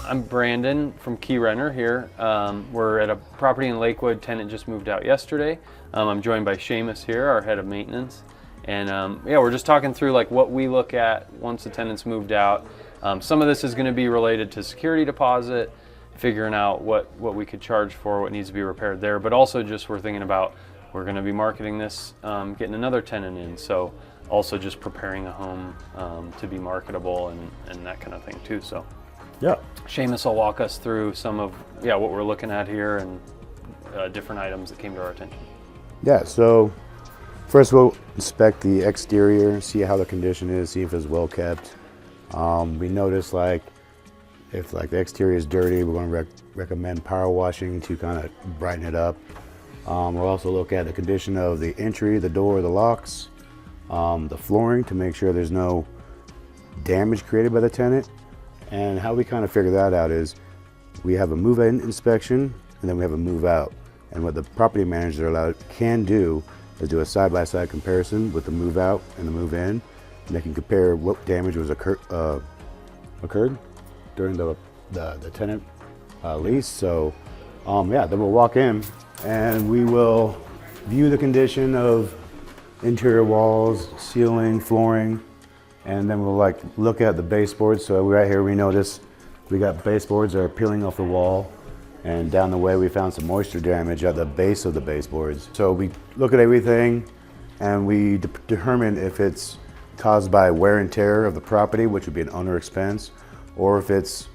I'm Brandon from Keyrenter here. We're at a property in Lakewood. Tenant just moved out yesterday. I'm joined by Shamus here, our head of maintenance. And yeah, we're just talking through like what we look at once the tenant's moved out. Some of this is going to be related to security deposit, figuring out what we could charge for, what needs to be repaired there. But also just we're thinking about, we're going to be marketing this, getting another tenant in. So also just preparing a home to be marketable and that kind of thing too. So. Yeah. Shamus will walk us through some of what we're looking at here and different items that came to our attention. Yeah, so first we'll inspect the exterior, see how the condition is, see if it's well kept. We notice if the exterior is dirty, we're going to recommend power washing to kind of brighten it up. We'll also look at the condition of the entry, the door, the locks, the flooring to make sure there's no damage created by the tenant. And how we kind of figure that out is we have a move-in inspection and then we have a move-out. And what the property manager can do is do a side-by-side comparison with the move-out and the move-in. And they can compare what damage was occurred during the tenant lease. So yeah, then we'll walk in and we will view the condition of interior walls, ceiling, flooring. And then we'll look at the baseboards. So right here we notice we got baseboards that are peeling off the wall, and down the way we found some moisture damage at the base of the baseboards. So we look at everything and we determine if it's caused by wear and tear of the property, which would be an owner expense, or if it's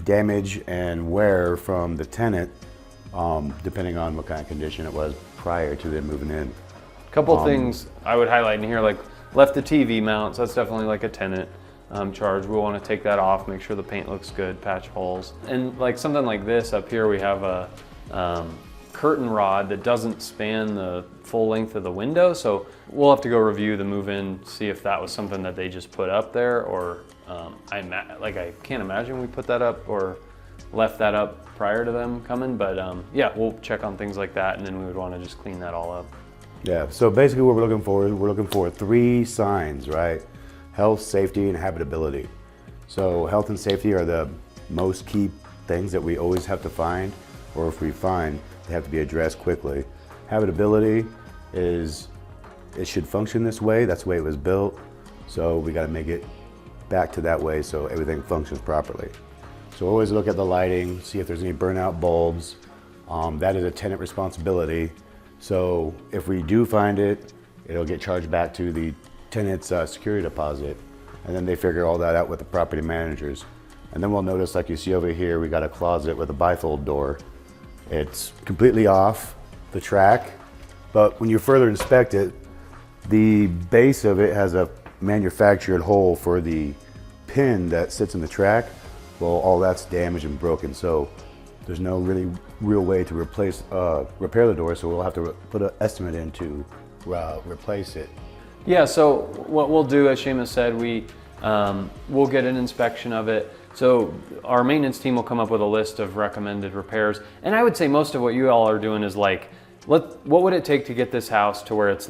damage and wear from the tenant, depending on what kind of condition it was prior to them moving in. A couple things I would highlight in here, left the TV mounts, that's definitely a tenant charge. We want to take that off, make sure the paint looks good, patch holes. And something like this up here, we have a curtain rod that doesn't span the full length of the window, so we'll have to go review the move-in, see if that was something that they just put up there, or I can't imagine we put that up or left that up prior to them coming, but yeah, we'll check on things like that, and then we would want to just clean that all up. Yeah, so basically what we're looking for 3 signs, right? Health, safety, and habitability. So health and safety are the most key things that we always have to find, or if we find, they have to be addressed quickly. Habitability is, it should function this way, that's the way it was built, so we gotta make it back to that way so everything functions properly. So always look at the lighting, see if there's any burnout bulbs. That is a tenant responsibility. So if we do find it, it'll get charged back to the tenant's security deposit, and then they figure all that out with the property managers. And then we'll notice, like you see over here, we got a closet with a bifold door. It's completely off the track, but when you further inspect it, the base of it has a manufactured hole for the pin that sits in the track. Well, all that's damaged and broken, so there's no real way to repair the door, so we'll have to put an estimate in to replace it. Yeah, so what we'll do, as Shamus said, we'll get an inspection of it. So our maintenance team will come up with a list of recommended repairs. And I would say most of what you all are doing is what would it take to get this house to where it's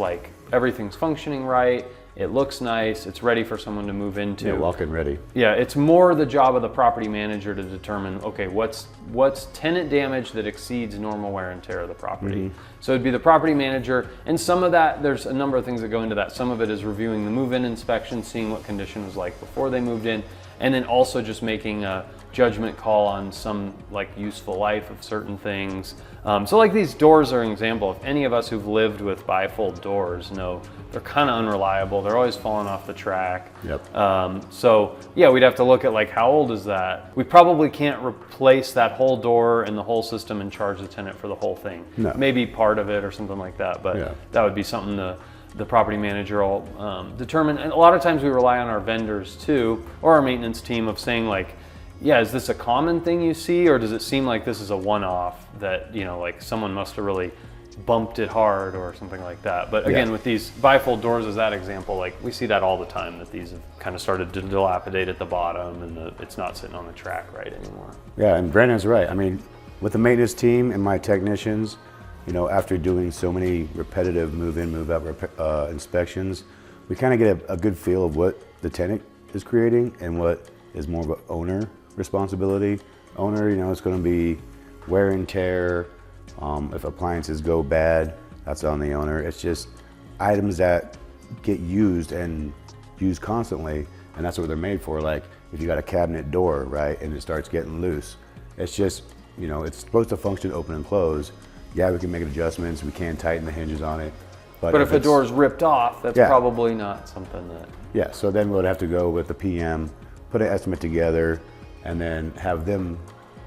everything's functioning right, it looks nice, it's ready for someone to move into. Yeah, walk-in ready. Yeah, it's more the job of the property manager to determine, okay, what's tenant damage that exceeds normal wear and tear of the property. So it'd be the property manager, and some of that, there's a number of things that go into that. Some of it is reviewing the move-in inspection, seeing what condition was like before they moved in, and then also just making a judgment call on some useful life of certain things. So these doors are an example. If any of us who've lived with bifold doors know they're kind of unreliable. They're always falling off the track. Yep. So yeah, we'd have to look at how old is that? We probably can't replace that whole door and the whole system and charge the tenant for the whole thing. No. Maybe part of it or something like that, but yeah, that would be something the property manager will determine. And a lot of times we rely on our vendors too, or our maintenance team, of saying yeah, is this a common thing you see, or does it seem like this is a one-off that, someone must have really bumped it hard or something like that. But again, with these bifold doors as that example, we see that all the time, that these have kind of started to dilapidate at the bottom and it's not sitting on the track right anymore. Yeah, and Brandon's right. I mean, with the maintenance team and my technicians, after doing so many repetitive move-in, move-out inspections, we kind of get a good feel of what the tenant is creating and what is more of an owner responsibility. Owner, it's going to be wear and tear. If appliances go bad, that's on the owner. It's just items that get used and used constantly, and that's what they're made for. Like if you got a cabinet door, right, and it starts getting loose, it's just, it's supposed to function open and close. Yeah, we can make adjustments, we can tighten the hinges on it. But if the door's ripped off, that's probably not something that... Yeah, so then we'll have to go with the PM, put an estimate together, and then have them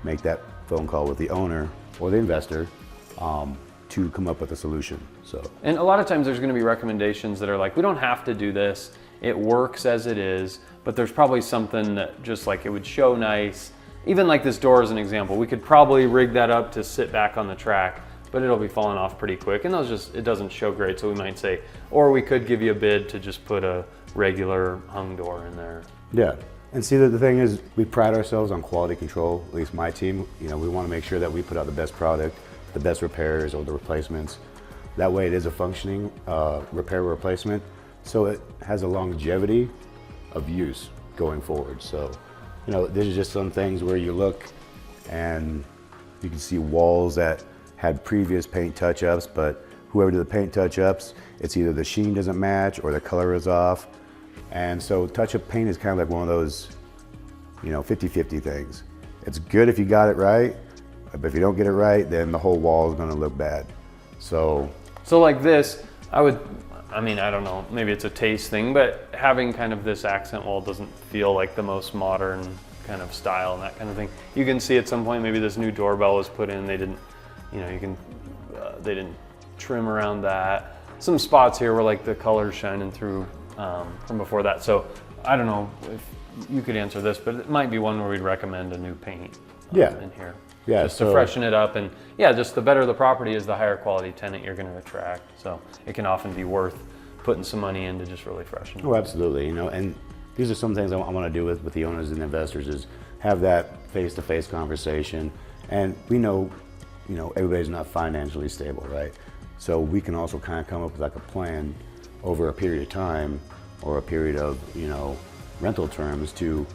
make that phone call with the owner or the investor to come up with a solution. And a lot of times there's going to be recommendations that are like, we don't have to do this, it works as it is, but there's probably something that just like it would show nice. Even like this door as an example, we could probably rig that up to sit back on the track, but it'll be falling off pretty quick, and it doesn't show great, so we might say, or we could give you a bid to just put a regular hung door in there. Yeah, and see, the thing is, we pride ourselves on quality control, at least my team. We want to make sure that we put out the best product, the best repairs or the replacements. That way it is a functioning repair replacement, so it has a longevity of use going forward. So, there's just some things where you look and you can see walls that had previous paint touch-ups, but whoever did the paint touch-ups, it's either the sheen doesn't match or the color is off. And so touch-up paint is kind of like one of those, 50-50 things. It's good if you got it right, but if you don't get it right, then the whole wall is gonna look bad. So like this, I don't know, maybe it's a taste thing, but having kind of this accent wall doesn't feel like the most modern kind of style and that kind of thing. You can see at some point, maybe this new doorbell was put in, they didn't, they didn't trim around that. Some spots here were like the colors shining through from before that. So I don't know if you could answer this, but it might be one where we'd recommend a new paint in here. Yeah, just to freshen it up, and just the better the property is, the higher quality tenant you're going to attract. So it can often be worth putting some money in to just really freshen it. Oh, absolutely. And these are some things I want to do with the owners and investors, is have that face-to-face conversation. And we know, everybody's not financially stable, right? So we can also kind of come up with like a plan over a period of time or a period of, rental terms to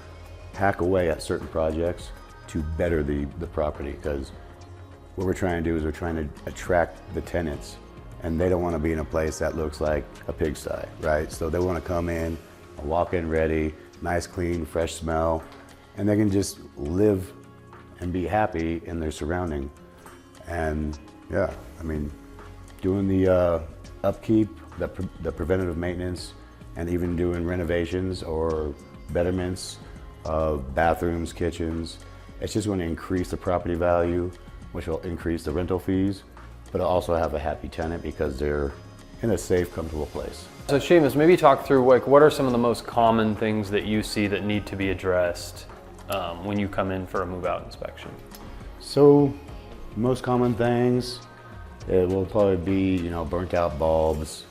hack away at certain projects to better the property. Because what we're trying to do is we're trying to attract the tenants, and they don't want to be in a place that looks like a pigsty, right? So they want to come in, walk in ready, nice, clean, fresh smell, and they can just live and be happy in their surrounding. And doing the upkeep, the preventative maintenance, and even doing renovations or betterments of bathrooms, kitchens, it's just going to increase the property value, which will increase the rental fees, but it'll also have a happy tenant because they're in a safe, comfortable place. So Shamus, maybe talk through what are some of the most common things that you see that need to be addressed when you come in for a move-out inspection? So most common things, it will probably be, burnt out bulbs,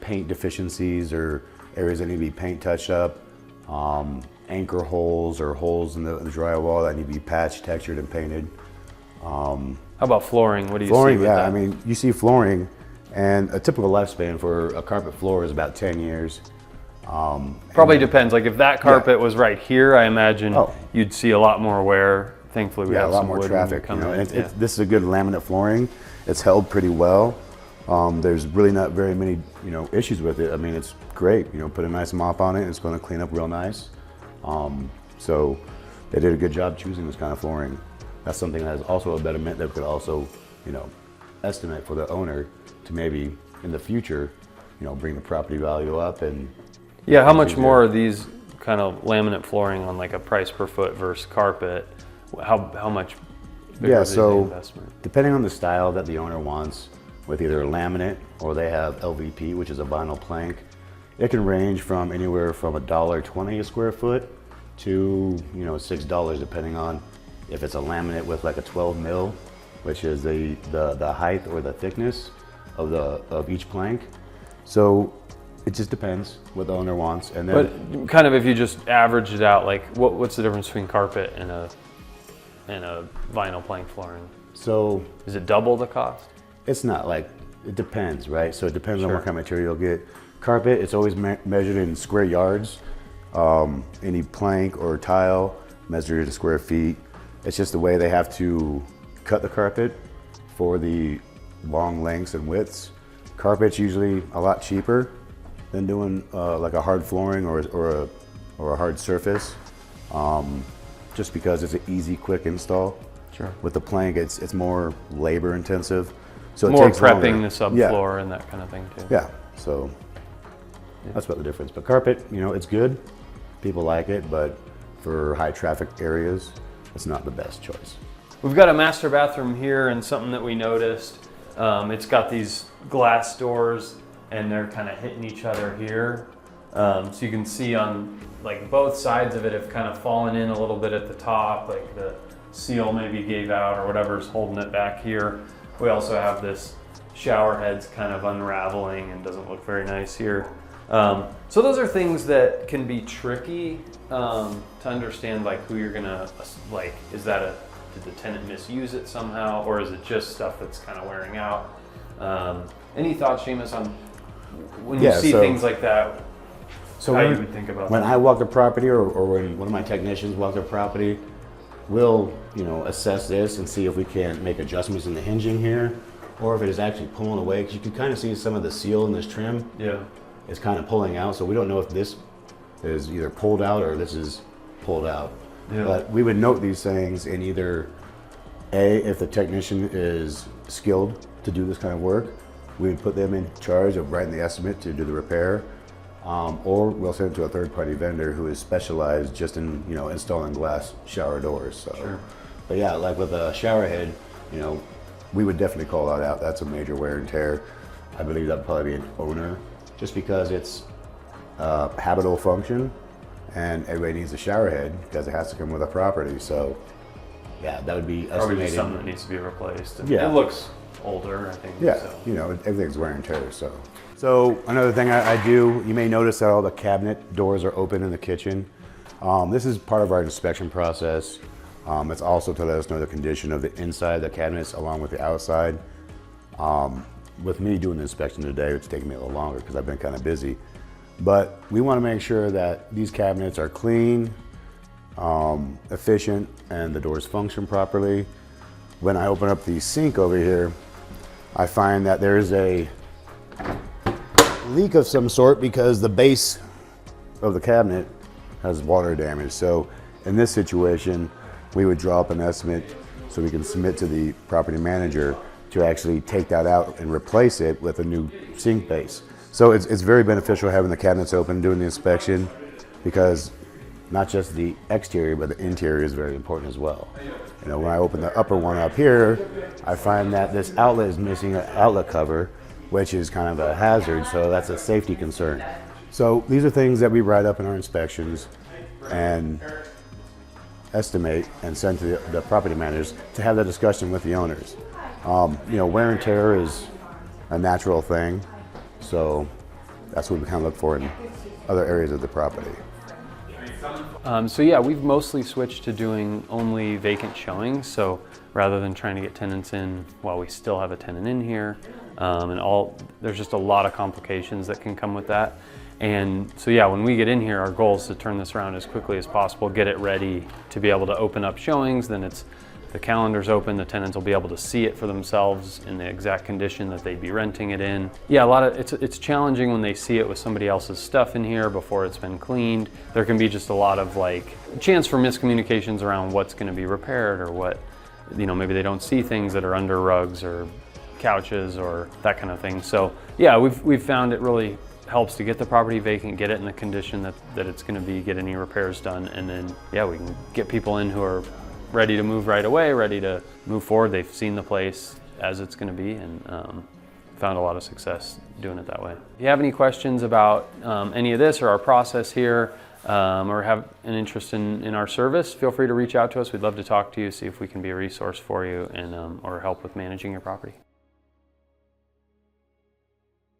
paint deficiencies or areas that need to be paint touched up, anchor holes or holes in the drywall that need to be patched, textured, and painted. How about flooring? What do you flooring, see with that? You see flooring, and a typical lifespan for a carpet floor is about 10 years. Probably depends. Like if that carpet was right here, I imagine you'd see a lot more wear. Thankfully, we have a lot some more wood traffic. coming in. This is a good laminate flooring. It's held pretty well. There's really not very many, issues with it. It's great. Put a nice mop on it, it's going to clean up real nice. So they did a good job choosing this kind of flooring. That's something that is also a betterment that could also, estimate for the owner to maybe in the future, bring the property value up. And how much more are these kind of laminate flooring on like a price per foot versus carpet? How much bigger is the investment? Depending on the style that the owner wants, with either laminate or they have LVP, which is a vinyl plank, it can range from anywhere from $1.20 a square foot to $6, depending on if it's a laminate with like a 12 mil, which is the height or the thickness of each plank. So it just depends what the owner wants. And then, but kind of if you just average it out, like what's the difference between carpet and a vinyl plank flooring? So is it double the cost? It's not, like, it depends, right? So it depends on what kind of material you'll get. Carpet, it's always measured in square yards. Any plank or tile measure the square feet. It's just the way they have to cut the carpet for the long lengths and widths. Carpet's usually a lot cheaper than doing like a hard flooring or a hard surface, just because it's an easy, quick install. Sure. With the plank, it's more labor intensive. So More it takes prepping longer. the subfloor and that kind of thing too. Yeah, so that's about the difference. But carpet, you know, it's good. People like it, but for high traffic areas, it's not the best choice. We've got a master bathroom here, and something that we noticed, it's got these glass doors and they're kind of hitting each other here. So you can see on like both sides of it have kind of fallen in a little bit at the top, like the seal maybe gave out or whatever's holding it back here. We also have this shower heads kind of unraveling and doesn't look very nice here. So those are things that can be tricky to understand, like who you're gonna, like, is that did the tenant misuse it somehow, or is it just stuff that's kind of wearing out? Any thoughts, Shamus, on when you see things like that, how you would think about when that? I walk the property or when one of my technicians walk the property, we'll, you know, assess this and see if we can make adjustments in the hinging here, or if it is actually pulling away, because you can kind of see some of the seal in this trim. Yeah. It's kind of pulling out, so we don't know if this is either pulled out or this is pulled out. Yeah. But we would note these things in either A, if the technician is skilled to do this kind of work, we would put them in charge of writing the estimate to do the repair, or we'll send it to a third-party vendor who is specialized just in, you know, installing glass shower doors. So, Sure. But yeah, like with a shower head, you know, we would definitely call that out. That's a major wear and tear. I believe that'd probably be an owner, just because it's habitable function, and everybody needs a shower head because it has to come with a property. So, yeah, that would be Probably just estimated. something that needs to be replaced. And Yeah. It looks older, I think. Yeah, So. you know, everything's wear and tear. So another thing I do, you may notice that all the cabinet doors are open in the kitchen. This is part of our inspection process. It's also to let us know the condition of the inside of the cabinets along with the outside. With me doing the inspection today, it's taking me a little longer because I've been kind of busy. But we want to make sure that these cabinets are clean, efficient, and the doors function properly. When I open up the sink over here, I find that there is a leak of some sort because the base of the cabinet has water damage. So in this situation, we would draw up an estimate so we can submit to the property manager to actually take that out and replace it with a new sink base. So it's very beneficial having the cabinets open, doing the inspection, because not just the exterior, but the interior is very important as well. You know, when I open the upper one up here, I find that this outlet is missing an outlet cover, which is kind of a hazard, so that's a safety concern. So these are things that we write up in our inspections and estimate and send to the property managers to have that discussion with the owners. You know, wear and tear is a natural thing, so that's what we kind of look for in other areas of the property. So yeah, we've mostly switched to doing only vacant showings. So rather than trying to get tenants in while we still have a tenant in here, there's just a lot of complications that can come with that. And so yeah, when we get in here, our goal is to turn this around as quickly as possible, get it ready to be able to open up showings. Then the calendar's open, the tenants will be able to see it for themselves in the exact condition that they'd be renting it in. Yeah, it's challenging when they see it with somebody else's stuff in here before it's been cleaned. There can be just a lot of like chance for miscommunications around what's going to be repaired, or what, you know, maybe they don't see things that are under rugs or couches or that kind of thing. So yeah, we've found it really helps to get the property vacant, get it in the condition that it's going to be, get any repairs done, and then yeah, we can get people in who are ready to move right away, ready to move forward. They've seen the place as it's going to be, and found a lot of success doing it that way. If you have any questions about any of this or our process here, or have an interest in our service, feel free to reach out to us. We'd love to talk to you, see if we can be a resource for you, and or help with managing your property.